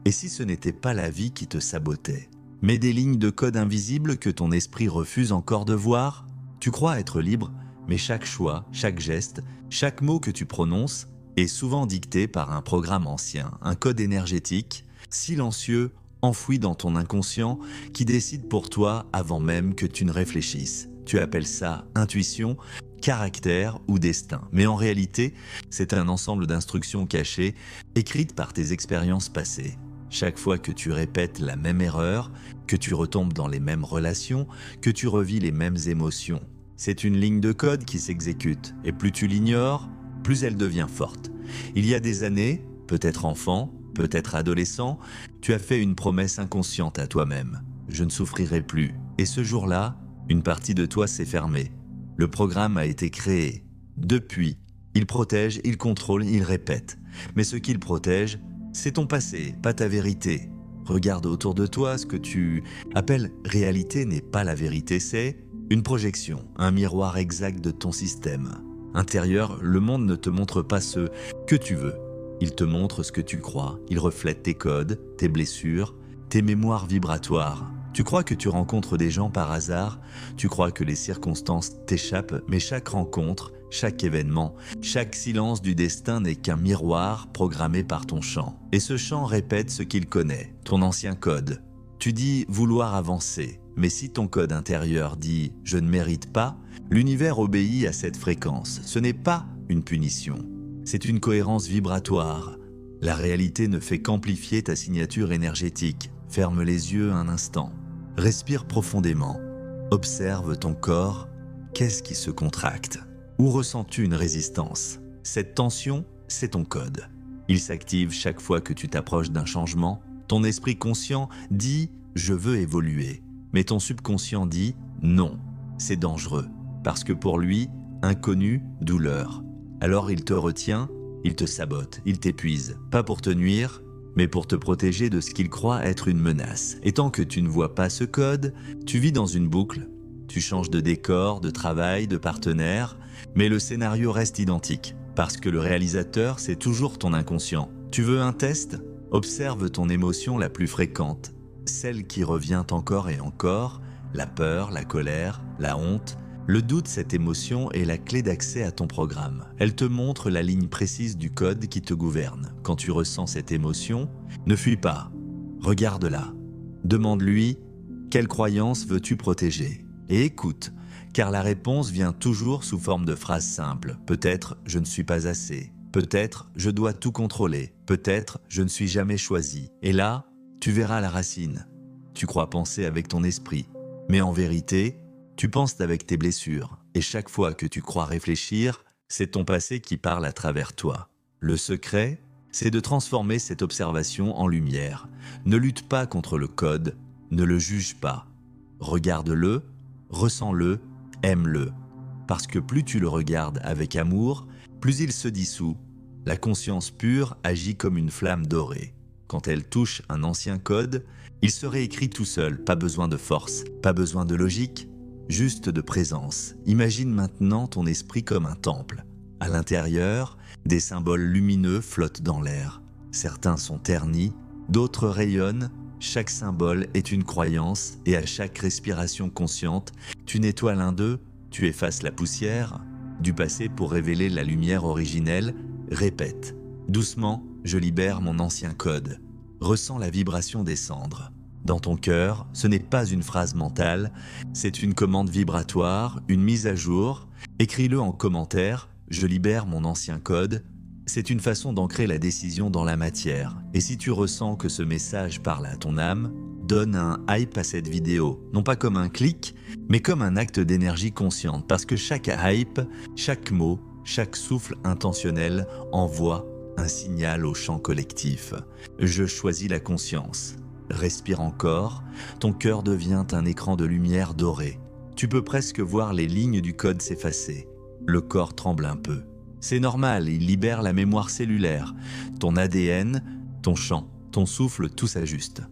Et si ce n'était pas la vie qui te sabotait, mais des lignes de code invisibles que ton esprit refuse encore de voir? Tu crois être libre, mais chaque choix, chaque geste, chaque mot que tu prononces est souvent dicté par un programme ancien, un code énergétique, silencieux, enfoui dans ton inconscient, qui décide pour toi avant même que tu ne réfléchisses. Tu appelles ça intuition, caractère ou destin. Mais en réalité, c'est un ensemble d'instructions cachées, écrites par tes expériences passées. Chaque fois que tu répètes la même erreur, que tu retombes dans les mêmes relations, que tu revis les mêmes émotions, c'est une ligne de code qui s'exécute. Et plus tu l'ignores, plus elle devient forte. Il y a des années, peut-être enfant, peut-être adolescent, tu as fait une promesse inconsciente à toi-même. Je ne souffrirai plus. Et ce jour-là, une partie de toi s'est fermée. Le programme a été créé. Depuis, il protège, il contrôle, il répète. Mais ce qu'il protège, c'est ton passé, pas ta vérité. Regarde autour de toi, ce que tu appelles réalité n'est pas la vérité, c'est une projection, un miroir exact de ton système intérieur. Le monde ne te montre pas ce que tu veux. Il te montre ce que tu crois. Il reflète tes codes, tes blessures, tes mémoires vibratoires. Tu crois que tu rencontres des gens par hasard, tu crois que les circonstances t'échappent, mais chaque rencontre, chaque événement, chaque silence du destin n'est qu'un miroir programmé par ton champ. Et ce champ répète ce qu'il connaît, ton ancien code. Tu dis vouloir avancer, mais si ton code intérieur dit « je ne mérite pas », l'univers obéit à cette fréquence. Ce n'est pas une punition, c'est une cohérence vibratoire. La réalité ne fait qu'amplifier ta signature énergétique. Ferme les yeux un instant. Respire profondément. Observe ton corps. Qu'est-ce qui se contracte? Où ressens-tu une résistance? Cette tension, c'est ton code. Il s'active chaque fois que tu t'approches d'un changement. Ton esprit conscient dit « je veux évoluer ». Mais ton subconscient dit « non, c'est dangereux ». Parce que pour lui, inconnu, douleur. Alors il te retient, il te sabote, il t'épuise. Pas pour te nuire, mais pour te protéger de ce qu'il croit être une menace. Et tant que tu ne vois pas ce code, tu vis dans une boucle. Tu changes de décor, de travail, de partenaire, mais le scénario reste identique. Parce que le réalisateur, c'est toujours ton inconscient. Tu veux un test? Observe ton émotion la plus fréquente. Celle qui revient encore et encore, la peur, la colère, la honte. Le doute, cette émotion, est la clé d'accès à ton programme. Elle te montre la ligne précise du code qui te gouverne. Quand tu ressens cette émotion, ne fuis pas. Regarde-la. Demande-lui « Quelle croyance veux-tu protéger ?» Et écoute, car la réponse vient toujours sous forme de phrases simples. Peut-être « Je ne suis pas assez ». Peut-être « Je dois tout contrôler ». Peut-être « Je ne suis jamais choisi ». Et là, tu verras la racine. Tu crois penser avec ton esprit, mais en vérité, tu penses avec tes blessures, et chaque fois que tu crois réfléchir, c'est ton passé qui parle à travers toi. Le secret, c'est de transformer cette observation en lumière. Ne lutte pas contre le code, ne le juge pas. Regarde-le, ressens-le, aime-le. Parce que plus tu le regardes avec amour, plus il se dissout. La conscience pure agit comme une flamme dorée. Quand elle touche un ancien code, il se réécrit tout seul, pas besoin de force, pas besoin de logique, juste de présence. Imagine maintenant ton esprit comme un temple. À l'intérieur, des symboles lumineux flottent dans l'air. Certains sont ternis, d'autres rayonnent. Chaque symbole est une croyance et à chaque respiration consciente, tu nettoies l'un d'eux, tu effaces la poussière du passé pour révéler la lumière originelle. Répète. Doucement, je libère mon ancien code. Ressens la vibration descendre. Dans ton cœur, ce n'est pas une phrase mentale, c'est une commande vibratoire, une mise à jour. Écris-le en commentaire, je libère mon ancien code. C'est une façon d'ancrer la décision dans la matière. Et si tu ressens que ce message parle à ton âme, donne un hype à cette vidéo. Non pas comme un clic, mais comme un acte d'énergie consciente. Parce que chaque hype, chaque mot, chaque souffle intentionnel envoie un signal au champ collectif. Je choisis la conscience. Respire encore, ton cœur devient un écran de lumière dorée. Tu peux presque voir les lignes du code s'effacer. Le corps tremble un peu. C'est normal, il libère la mémoire cellulaire. Ton ADN, ton champ, ton souffle, tout s'ajuste.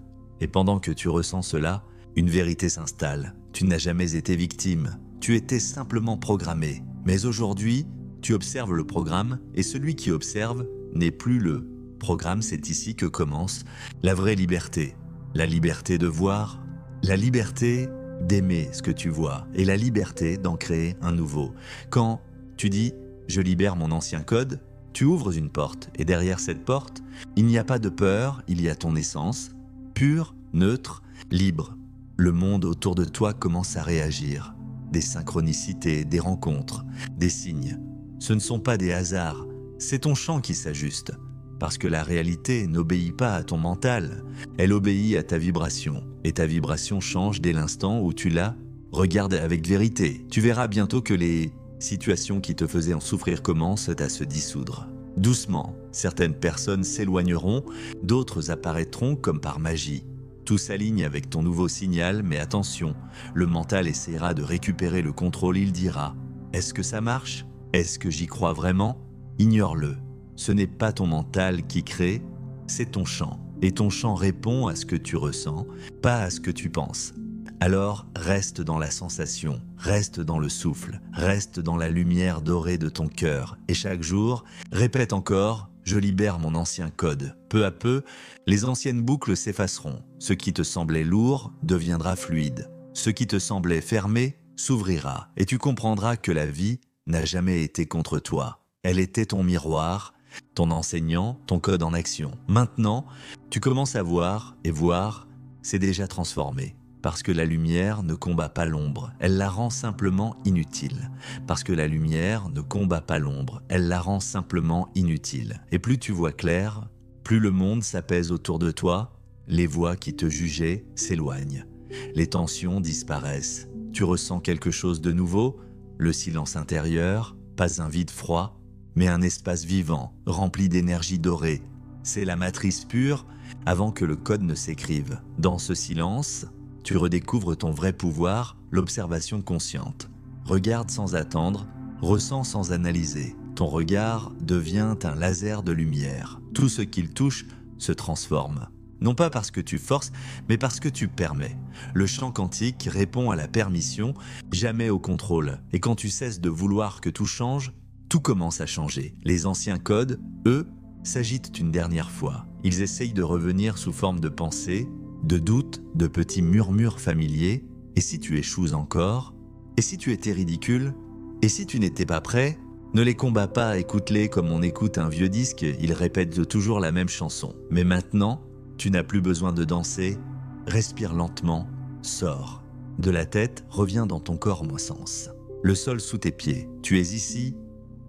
Et pendant que tu ressens cela, une vérité s'installe. Tu n'as jamais été victime. Tu étais simplement programmé. Mais aujourd'hui, tu observes le programme et celui qui observe n'est plus le Programme, c'est ici que commence la vraie liberté. La liberté de voir, la liberté d'aimer ce que tu vois et la liberté d'en créer un nouveau. Quand tu dis « je libère mon ancien code », tu ouvres une porte et derrière cette porte, il n'y a pas de peur, il y a ton essence, pure, neutre, libre. Le monde autour de toi commence à réagir. Des synchronicités, des rencontres, des signes. Ce ne sont pas des hasards, c'est ton champ qui s'ajuste. Parce que la réalité n'obéit pas à ton mental, elle obéit à ta vibration. Et ta vibration change dès l'instant où tu la regardes avec vérité. Tu verras bientôt que les situations qui te faisaient en souffrir commencent à se dissoudre. Doucement, certaines personnes s'éloigneront, d'autres apparaîtront comme par magie. Tout s'aligne avec ton nouveau signal, mais attention, le mental essaiera de récupérer le contrôle, il dira « Est-ce que ça marche ? Est-ce que j'y crois vraiment ?» Ignore-le. Ce n'est pas ton mental qui crée, c'est ton champ. Et ton champ répond à ce que tu ressens, pas à ce que tu penses. Alors reste dans la sensation, reste dans le souffle, reste dans la lumière dorée de ton cœur. Et chaque jour, répète encore « Je libère mon ancien code ». Peu à peu, les anciennes boucles s'effaceront. Ce qui te semblait lourd deviendra fluide. Ce qui te semblait fermé s'ouvrira. Et tu comprendras que la vie n'a jamais été contre toi. Elle était ton miroir, ton enseignant, ton code en action. Maintenant, tu commences à voir, et voir, c'est déjà transformé. Parce que la lumière ne combat pas l'ombre, elle la rend simplement inutile. Parce que la lumière ne combat pas l'ombre, elle la rend simplement inutile. Et plus tu vois clair, plus le monde s'apaise autour de toi, les voix qui te jugeaient s'éloignent. Les tensions disparaissent. Tu ressens quelque chose de nouveau, le silence intérieur, pas un vide froid, mais un espace vivant, rempli d'énergie dorée. C'est la matrice pure avant que le code ne s'écrive. Dans ce silence, tu redécouvres ton vrai pouvoir, l'observation consciente. Regarde sans attendre, ressens sans analyser. Ton regard devient un laser de lumière. Tout ce qu'il touche se transforme. Non pas parce que tu forces, mais parce que tu permets. Le champ quantique répond à la permission, jamais au contrôle. Et quand tu cesses de vouloir que tout change, tout commence à changer. Les anciens codes, eux, s'agitent une dernière fois. Ils essayent de revenir sous forme de pensée, de doutes, de petits murmures familiers. Et si tu échoues encore? Et si tu étais ridicule? Et si tu n'étais pas prêt? Ne les combats pas, écoute-les comme on écoute un vieux disque, ils répètent toujours la même chanson. Mais maintenant, tu n'as plus besoin de danser, respire lentement, sors. De la tête, reviens dans ton corps moins sens. Le sol sous tes pieds, tu es ici,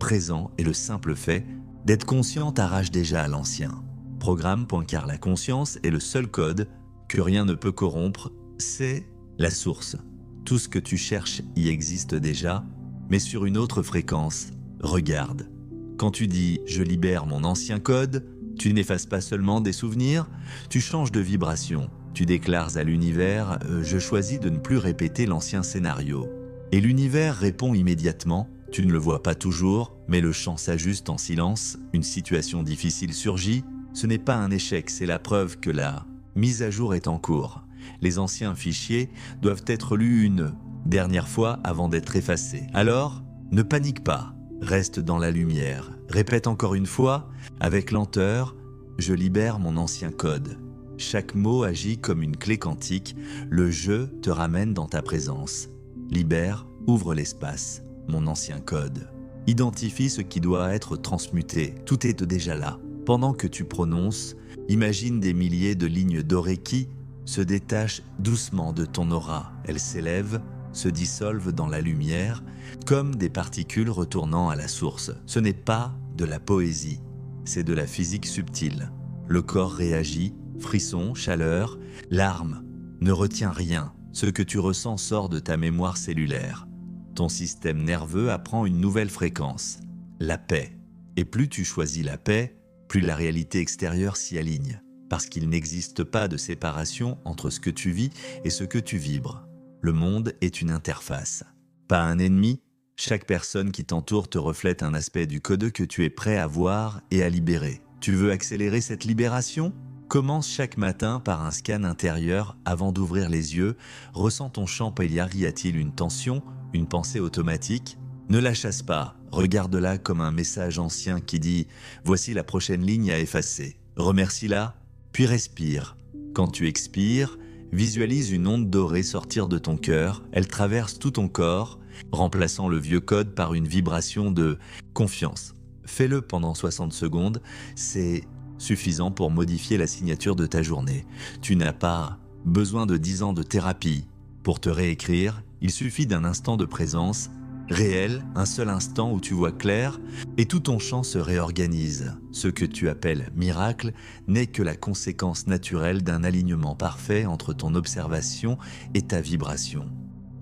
présent, et le simple fait d'être conscient t'arrache déjà à l'ancien. Programme, car la conscience est le seul code que rien ne peut corrompre, c'est la source. Tout ce que tu cherches y existe déjà, mais sur une autre fréquence. Regarde. Quand tu dis « je libère mon ancien code », tu n'effaces pas seulement des souvenirs, tu changes de vibration. Tu déclares à l'univers « je choisis de ne plus répéter l'ancien scénario ». Et l'univers répond immédiatement. Tu ne le vois pas toujours, mais le champ s'ajuste en silence. Une situation difficile surgit. Ce n'est pas un échec, c'est la preuve que la mise à jour est en cours. Les anciens fichiers doivent être lus une dernière fois avant d'être effacés. Alors, ne panique pas, reste dans la lumière. Répète encore une fois, avec lenteur, « je libère mon ancien code ». Chaque mot agit comme une clé quantique, le « je » te ramène dans ta présence. Libère, ouvre l'espace, mon ancien code. Identifie ce qui doit être transmuté, tout est déjà là. Pendant que tu prononces, imagine des milliers de lignes dorées qui se détachent doucement de ton aura. Elles s'élèvent, se dissolvent dans la lumière, comme des particules retournant à la source. Ce n'est pas de la poésie, c'est de la physique subtile. Le corps réagit, frisson, chaleur, larmes. Ne retiens rien, ce que tu ressens sort de ta mémoire cellulaire. Ton système nerveux apprend une nouvelle fréquence, la paix. Et plus tu choisis la paix, plus la réalité extérieure s'y aligne. Parce qu'il n'existe pas de séparation entre ce que tu vis et ce que tu vibres. Le monde est une interface. Pas un ennemi, chaque personne qui t'entoure te reflète un aspect du code que tu es prêt à voir et à libérer. Tu veux accélérer cette libération ? Commence chaque matin par un scan intérieur avant d'ouvrir les yeux. Ressens ton champ pélvique, y a-t-il une tension, une pensée automatique ? Ne la chasse pas, regarde-la comme un message ancien qui dit « voici la prochaine ligne à effacer ». Remercie-la, puis respire. Quand tu expires, visualise une onde dorée sortir de ton cœur, elle traverse tout ton corps, remplaçant le vieux code par une vibration de confiance. Fais-le pendant 60 secondes, c'est suffisant pour modifier la signature de ta journée. Tu n'as pas besoin de 10 ans de thérapie. Pour te réécrire, il suffit d'un instant de présence réel, un seul instant où tu vois clair et tout ton champ se réorganise. Ce que tu appelles miracle n'est que la conséquence naturelle d'un alignement parfait entre ton observation et ta vibration.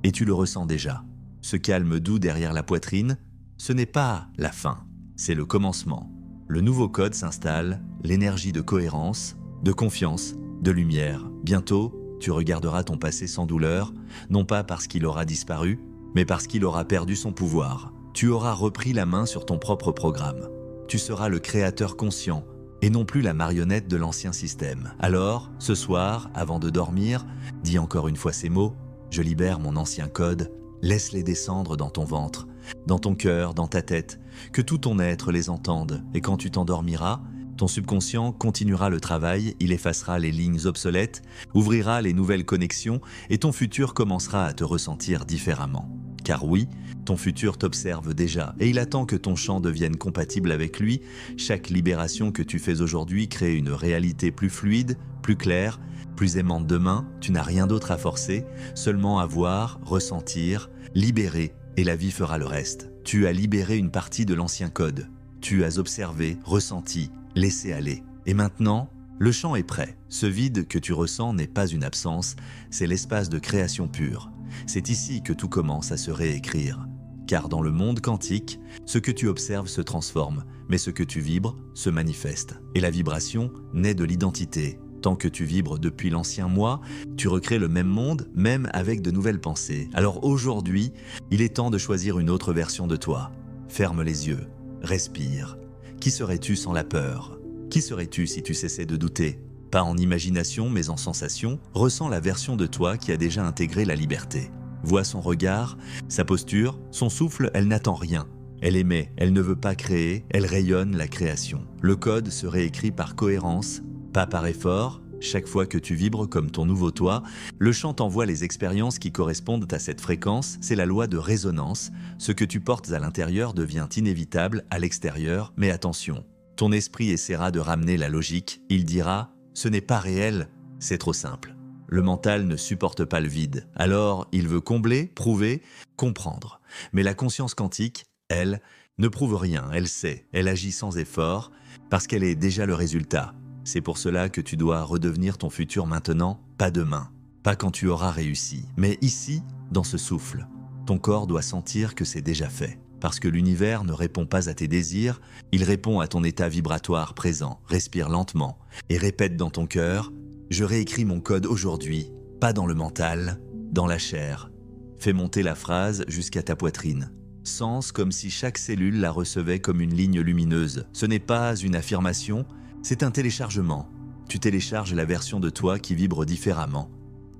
Et tu le ressens déjà. Ce calme doux derrière la poitrine, ce n'est pas la fin, c'est le commencement. Le nouveau code s'installe, l'énergie de cohérence, de confiance, de lumière. Bientôt, tu regarderas ton passé sans douleur, non pas parce qu'il aura disparu, mais parce qu'il aura perdu son pouvoir. Tu auras repris la main sur ton propre programme. Tu seras le créateur conscient et non plus la marionnette de l'ancien système. Alors, ce soir, avant de dormir, dis encore une fois ces mots, je libère mon ancien code, laisse-les descendre dans ton ventre, dans ton cœur, dans ta tête, que tout ton être les entende, et quand tu t'endormiras, ton subconscient continuera le travail, il effacera les lignes obsolètes, ouvrira les nouvelles connexions, et ton futur commencera à te ressentir différemment. Car oui, ton futur t'observe déjà, et il attend que ton champ devienne compatible avec lui. Chaque libération que tu fais aujourd'hui crée une réalité plus fluide, plus claire, plus aimante demain. Tu n'as rien d'autre à forcer, seulement à voir, ressentir, libérer, et la vie fera le reste. Tu as libéré une partie de l'ancien code. Tu as observé, ressenti, laissé aller. Et maintenant, le champ est prêt. Ce vide que tu ressens n'est pas une absence, c'est l'espace de création pure. C'est ici que tout commence à se réécrire. Car dans le monde quantique, ce que tu observes se transforme, mais ce que tu vibres se manifeste. Et la vibration naît de l'identité. Tant que tu vibres depuis l'ancien moi, tu recrées le même monde, même avec de nouvelles pensées. Alors aujourd'hui, il est temps de choisir une autre version de toi. Ferme les yeux, respire. Qui serais-tu sans la peur? Qui serais-tu si tu cessais de douter? Pas en imagination, mais en sensation, ressens la version de toi qui a déjà intégré la liberté. Vois son regard, sa posture, son souffle, elle n'attend rien. Elle émet, elle ne veut pas créer, elle rayonne la création. Le code se réécrit par cohérence, pas par effort. Chaque fois que tu vibres comme ton nouveau toi, le champ t'envoie les expériences qui correspondent à cette fréquence, c'est la loi de résonance. Ce que tu portes à l'intérieur devient inévitable à l'extérieur, mais attention, ton esprit essaiera de ramener la logique, il dira « ce n'est pas réel, c'est trop simple ». Le mental ne supporte pas le vide, alors il veut combler, prouver, comprendre. Mais la conscience quantique, elle, ne prouve rien, elle sait, elle agit sans effort, parce qu'elle est déjà le résultat. C'est pour cela que tu dois redevenir ton futur maintenant, pas demain, pas quand tu auras réussi, mais ici, dans ce souffle. Ton corps doit sentir que c'est déjà fait, parce que l'univers ne répond pas à tes désirs, il répond à ton état vibratoire présent. Respire lentement et répète dans ton cœur « Je réécris mon code aujourd'hui, pas dans le mental, dans la chair ». Fais monter la phrase jusqu'à ta poitrine. Sens comme si chaque cellule la recevait comme une ligne lumineuse. Ce n'est pas une affirmation, c'est un téléchargement. Tu télécharges la version de toi qui vibre différemment.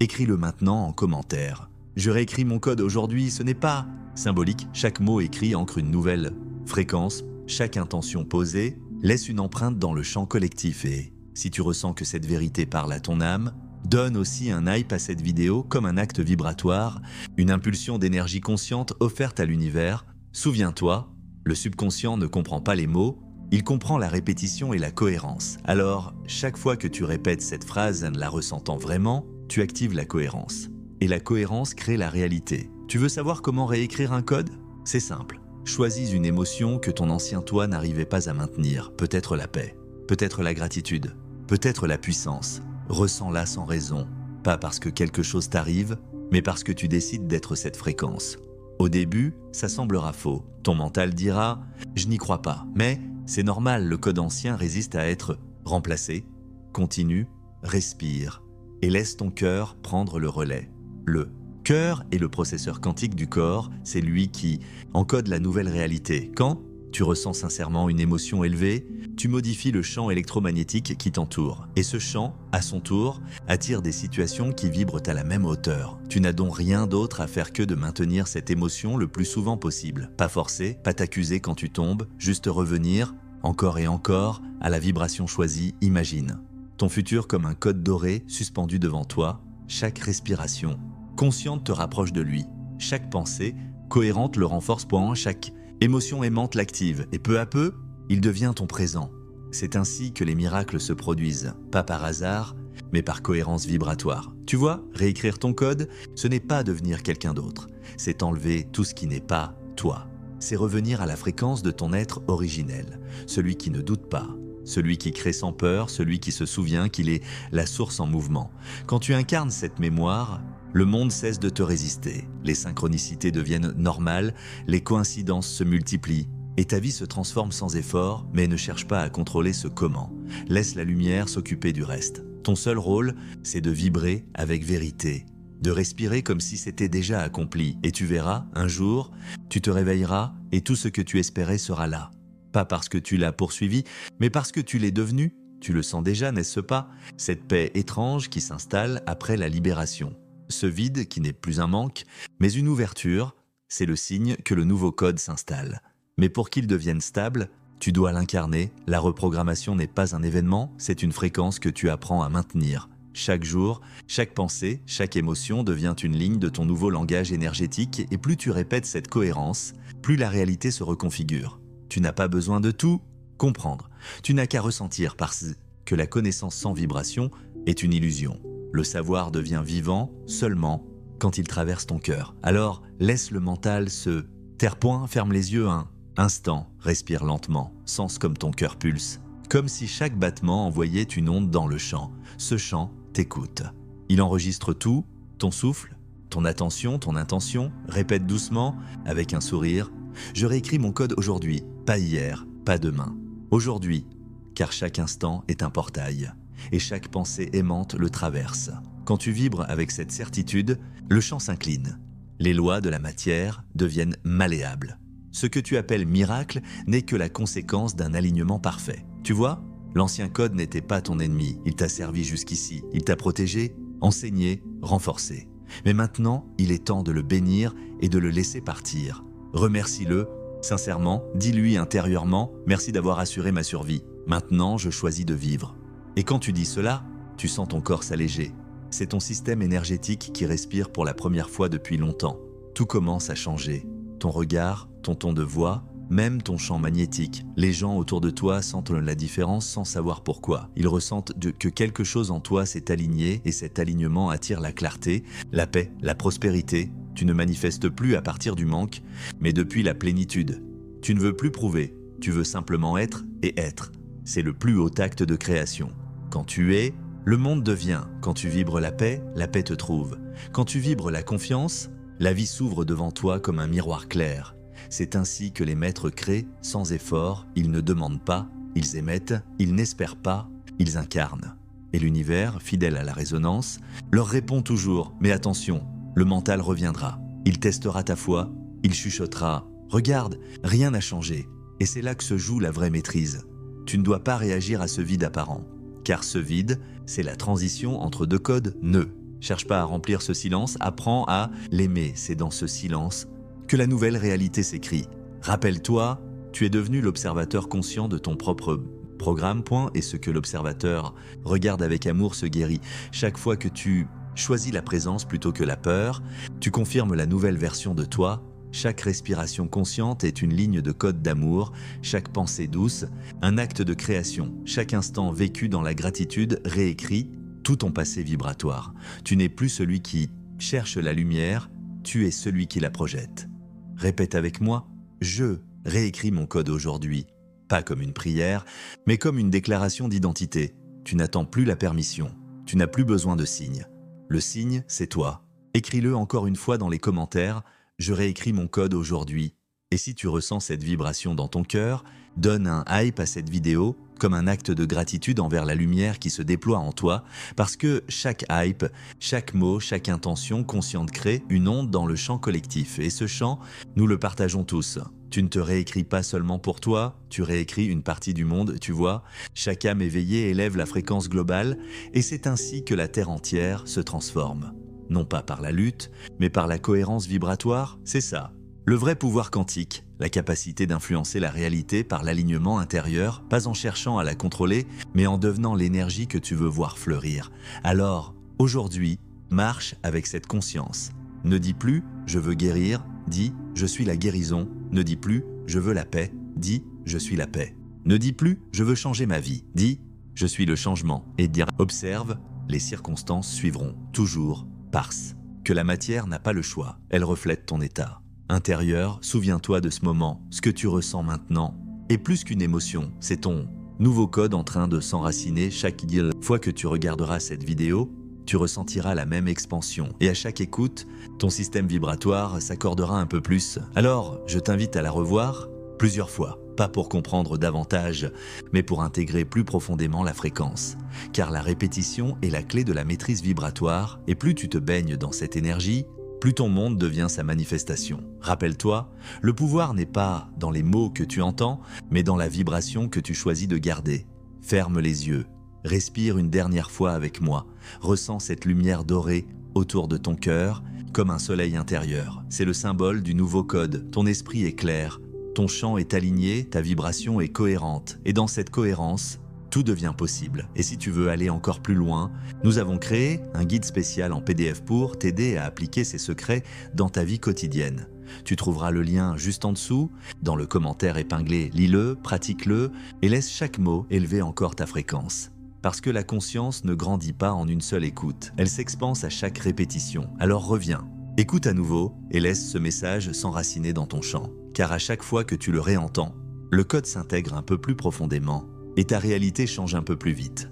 Écris-le maintenant en commentaire. Je réécris mon code aujourd'hui, ce n'est pas symbolique. Chaque mot écrit ancre une nouvelle fréquence. Chaque intention posée laisse une empreinte dans le champ collectif. Et si tu ressens que cette vérité parle à ton âme, donne aussi un hype à cette vidéo comme un acte vibratoire, une impulsion d'énergie consciente offerte à l'univers. Souviens-toi, le subconscient ne comprend pas les mots, il comprend la répétition et la cohérence. Alors, chaque fois que tu répètes cette phrase en la ressentant vraiment, tu actives la cohérence. Et la cohérence crée la réalité. Tu veux savoir comment réécrire un code? C'est simple. Choisis une émotion que ton ancien toi n'arrivait pas à maintenir. Peut-être la paix, peut-être la gratitude, peut-être la puissance. Ressens-la sans raison, pas parce que quelque chose t'arrive, mais parce que tu décides d'être cette fréquence. Au début, ça semblera faux. Ton mental dira « je n'y crois pas », mais c'est normal, le code ancien résiste à être remplacé. Continue, respire et laisse ton cœur prendre le relais. Le cœur est le processeur quantique du corps, c'est lui qui encode la nouvelle réalité. Quand tu ressens sincèrement une émotion élevée, tu modifies le champ électromagnétique qui t'entoure. Et ce champ, à son tour, attire des situations qui vibrent à la même hauteur. Tu n'as donc rien d'autre à faire que de maintenir cette émotion le plus souvent possible. Pas forcer, pas t'accuser quand tu tombes, juste revenir, encore et encore, à la vibration choisie, imagine. Ton futur comme un code doré suspendu devant toi, chaque respiration consciente te rapproche de lui. Chaque pensée cohérente le renforce point, chaque émotion aimante l'active, et peu à peu, il devient ton présent. C'est ainsi que les miracles se produisent, pas par hasard, mais par cohérence vibratoire. Tu vois, réécrire ton code, ce n'est pas devenir quelqu'un d'autre, c'est enlever tout ce qui n'est pas toi. C'est revenir à la fréquence de ton être originel, celui qui ne doute pas, celui qui crée sans peur, celui qui se souvient qu'il est la source en mouvement. Quand tu incarnes cette mémoire, le monde cesse de te résister, les synchronicités deviennent normales, les coïncidences se multiplient, et ta vie se transforme sans effort, mais ne cherche pas à contrôler ce comment. Laisse la lumière s'occuper du reste. Ton seul rôle, c'est de vibrer avec vérité, de respirer comme si c'était déjà accompli. Et tu verras, un jour, tu te réveilleras et tout ce que tu espérais sera là. Pas parce que tu l'as poursuivi, mais parce que tu l'es devenu. Tu le sens déjà, n'est-ce pas? Cette paix étrange qui s'installe après la libération. Ce vide qui n'est plus un manque, mais une ouverture, c'est le signe que le nouveau code s'installe. Mais pour qu'il devienne stable, tu dois l'incarner. La reprogrammation n'est pas un événement, c'est une fréquence que tu apprends à maintenir. Chaque jour, chaque pensée, chaque émotion devient une ligne de ton nouveau langage énergétique et plus tu répètes cette cohérence, plus la réalité se reconfigure. Tu n'as pas besoin de tout comprendre. Tu n'as qu'à ressentir parce que la connaissance sans vibration est une illusion. Le savoir devient vivant seulement quand il traverse ton cœur. Alors, laisse le mental se taire point, ferme les yeux un instant, respire lentement, sens comme ton cœur pulse. Comme si chaque battement envoyait une onde dans le champ. Ce champ t'écoute. Il enregistre tout, ton souffle, ton attention, ton intention. Répète doucement, avec un sourire. Je réécris mon code aujourd'hui, pas hier, pas demain. Aujourd'hui, car chaque instant est un portail. Et chaque pensée aimante le traverse. Quand tu vibres avec cette certitude, le champ s'incline. Les lois de la matière deviennent malléables. Ce que tu appelles miracle n'est que la conséquence d'un alignement parfait. Tu vois, l'ancien code n'était pas ton ennemi. Il t'a servi jusqu'ici. Il t'a protégé, enseigné, renforcé. Mais maintenant, il est temps de le bénir et de le laisser partir. Remercie-le, sincèrement, dis-lui intérieurement « Merci d'avoir assuré ma survie. Maintenant, je choisis de vivre. » Et quand tu dis cela, tu sens ton corps s'alléger. C'est ton système énergétique qui respire pour la première fois depuis longtemps. Tout commence à changer. Ton regard, ton ton de voix, même ton champ magnétique. Les gens autour de toi sentent la différence sans savoir pourquoi. Ils ressentent que quelque chose en toi s'est aligné et cet alignement attire la clarté, la paix, la prospérité. Tu ne manifestes plus à partir du manque, mais depuis la plénitude. Tu ne veux plus prouver, tu veux simplement être et être. C'est le plus haut acte de création. Quand tu es, le monde devient. Quand tu vibres la paix te trouve. Quand tu vibres la confiance, la vie s'ouvre devant toi comme un miroir clair. C'est ainsi que les maîtres créent sans effort, ils ne demandent pas, ils émettent, ils n'espèrent pas, ils incarnent. Et l'univers, fidèle à la résonance, leur répond toujours « Mais attention, le mental reviendra, il testera ta foi, il chuchotera « Regarde, rien n'a changé ». Et c'est là que se joue la vraie maîtrise. Tu ne dois pas réagir à ce vide apparent, car ce vide, c'est la transition entre deux codes nœuds. Cherche pas à remplir ce silence, apprends à l'aimer. C'est dans ce silence que la nouvelle réalité s'écrit. Rappelle-toi, tu es devenu l'observateur conscient de ton propre programme, et ce que l'observateur regarde avec amour se guérit. Chaque fois que tu choisis la présence plutôt que la peur, tu confirmes la nouvelle version de toi. Chaque respiration consciente est une ligne de code d'amour, chaque pensée douce, un acte de création. Chaque instant vécu dans la gratitude réécrit tout ton passé vibratoire. Tu n'es plus celui qui cherche la lumière, tu es celui qui la projette. Répète avec moi, je réécris mon code aujourd'hui. Pas comme une prière, mais comme une déclaration d'identité. Tu n'attends plus la permission, tu n'as plus besoin de signe. Le signe, c'est toi. Écris-le encore une fois dans les commentaires, je réécris mon code aujourd'hui. Et si tu ressens cette vibration dans ton cœur, donne un hype à cette vidéo comme un acte de gratitude envers la lumière qui se déploie en toi, parce que chaque hype, chaque mot, chaque intention consciente crée une onde dans le champ collectif. Et ce champ, nous le partageons tous. Tu ne te réécris pas seulement pour toi, tu réécris une partie du monde, tu vois. Chaque âme éveillée élève la fréquence globale, et c'est ainsi que la Terre entière se transforme. Non pas par la lutte, mais par la cohérence vibratoire, c'est ça. Le vrai pouvoir quantique, la capacité d'influencer la réalité par l'alignement intérieur, pas en cherchant à la contrôler, mais en devenant l'énergie que tu veux voir fleurir. Alors, aujourd'hui, marche avec cette conscience. Ne dis plus « je veux guérir », dis « je suis la guérison ». Ne dis plus « je veux la paix », dis « je suis la paix ». Ne dis plus « je veux changer ma vie », dis « je suis le changement ». Et dire « observe, les circonstances suivront, toujours, parce que la matière n'a pas le choix, elle reflète ton état intérieur. Souviens-toi de ce moment, ce que tu ressens maintenant est plus qu'une émotion, c'est ton nouveau code en train de s'enraciner. Chaque fois que tu regarderas cette vidéo, tu ressentiras la même expansion et à chaque écoute, ton système vibratoire s'accordera un peu plus. Alors, je t'invite à la revoir plusieurs fois, pas pour comprendre davantage, mais pour intégrer plus profondément la fréquence. Car la répétition est la clé de la maîtrise vibratoire et plus tu te baignes dans cette énergie, plus ton monde devient sa manifestation. Rappelle-toi, le pouvoir n'est pas dans les mots que tu entends, mais dans la vibration que tu choisis de garder. Ferme les yeux, respire une dernière fois avec moi, ressens cette lumière dorée autour de ton cœur, comme un soleil intérieur. C'est le symbole du nouveau code, ton esprit est clair, ton champ est aligné, ta vibration est cohérente, et dans cette cohérence, tout devient possible. Et si tu veux aller encore plus loin, nous avons créé un guide spécial en PDF pour t'aider à appliquer ces secrets dans ta vie quotidienne. Tu trouveras le lien juste en dessous, dans le commentaire épinglé. Lis-le, pratique-le et laisse chaque mot élever encore ta fréquence. Parce que la conscience ne grandit pas en une seule écoute, elle s'expanse à chaque répétition. Alors reviens, écoute à nouveau et laisse ce message s'enraciner dans ton champ. Car à chaque fois que tu le réentends, le code s'intègre un peu plus profondément et ta réalité change un peu plus vite.